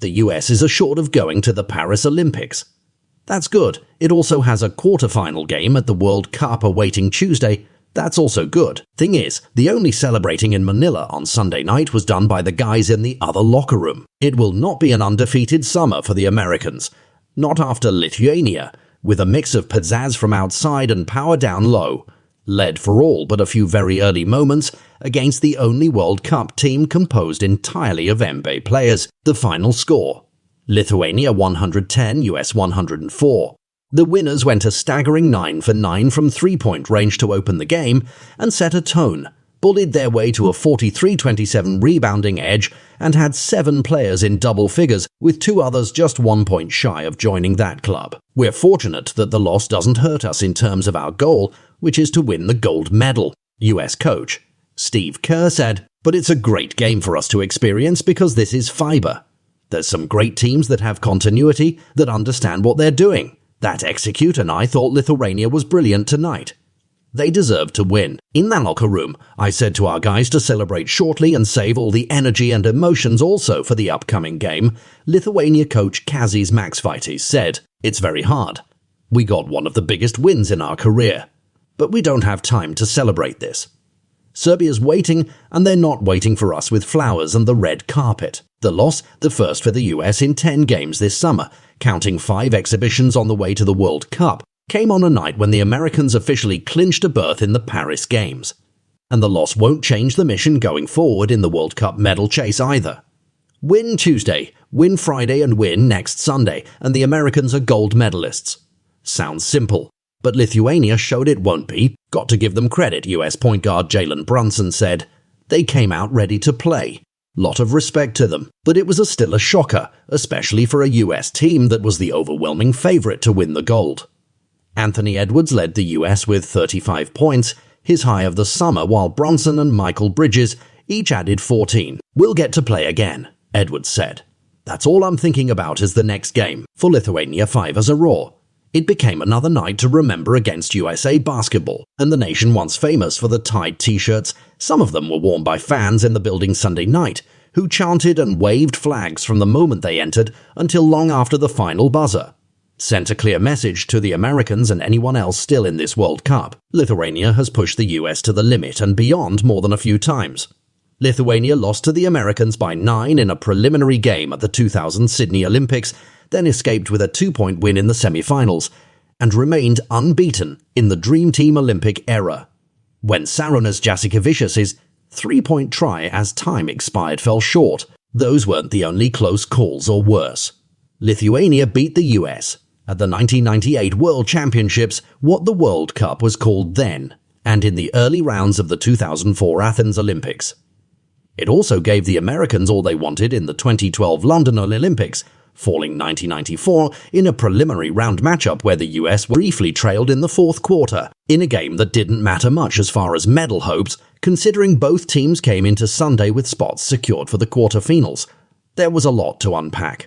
The US is assured of going to the Paris Olympics. That's good. It also has a quarter-final game at the World Cup awaiting Tuesday. That's also good. Thing is, the only celebrating in Manila on Sunday night was done by the guys in the other locker room. It will not be an undefeated summer for the Americans. Not after Lithuania, with a mix of pizzazz from outside and power down low. Led for all but a few very early moments against the only World Cup team composed entirely of NBA players. The final score: Lithuania 110, US 104. The winners went a staggering 9 for 9 from three-point range to open the game and set a tone, bullied their way to a 43-27 rebounding edge, and had 7 players in double figures, with 2 others just 1 point shy of joining that club. We're fortunate that the loss doesn't hurt us in terms of our goal, which is to win the gold medal, US coach Steve Kerr said. But it's a great game for us to experience because this is fiber. There's some great teams that have continuity, that understand what they're doing, that execute, and I thought Lithuania was brilliant tonight. They deserve to win. In that locker room, I said to our guys to celebrate shortly and save all the energy and emotions also for the upcoming game. Lithuania coach Kazis Maksvytis said, "It's very hard. We got one of the biggest wins in our career. But we don't have time to celebrate this. Serbia's waiting, and they're not waiting for us with flowers and the red carpet." The loss, the first for the US in 10 games this summer, counting 5 exhibitions on the way to the World Cup, came on a night when the Americans officially clinched a berth in the Paris Games. And the loss won't change the mission going forward in the World Cup medal chase either. Win Tuesday, win Friday, and win next Sunday, and the Americans are gold medalists. Sounds simple, but Lithuania showed it won't be. Got to give them credit, US point guard Jalen Brunson said. They came out ready to play. Lot of respect to them, but it was still a shocker, especially for a US team that was the overwhelming favourite to win the gold. Anthony Edwards led the US with 35 points, his high of the summer, while Brunson and Michael Bridges each added 14. "We'll get to play again," Edwards said. "That's all I'm thinking about is the next game." For Lithuania, 5 as a raw. It became another night to remember against USA basketball, and the nation once famous for the tied t-shirts, some of them were worn by fans in the building Sunday night, who chanted and waved flags from the moment they entered until long after the final buzzer. Sent a clear message to the Americans and anyone else still in this World Cup. Lithuania has pushed the US to the limit and beyond more than a few times. Lithuania lost to the Americans by 9 in a preliminary game at the 2000 Sydney Olympics, then escaped with a 2-point win in the semi-finals, and remained unbeaten in the Dream Team Olympic era. When Sarunas Jasikevičius's 3-point try as time expired fell short, those weren't the only close calls or worse. Lithuania beat the US at the 1998 World Championships, what the World Cup was called then, and in the early rounds of the 2004 Athens Olympics. It also gave the Americans all they wanted in the 2012 London Olympics, falling 1994 in a preliminary round matchup where the US briefly trailed in the fourth quarter, in a game that didn't matter much as far as medal hopes, considering both teams came into Sunday with spots secured for the quarterfinals. There was a lot to unpack.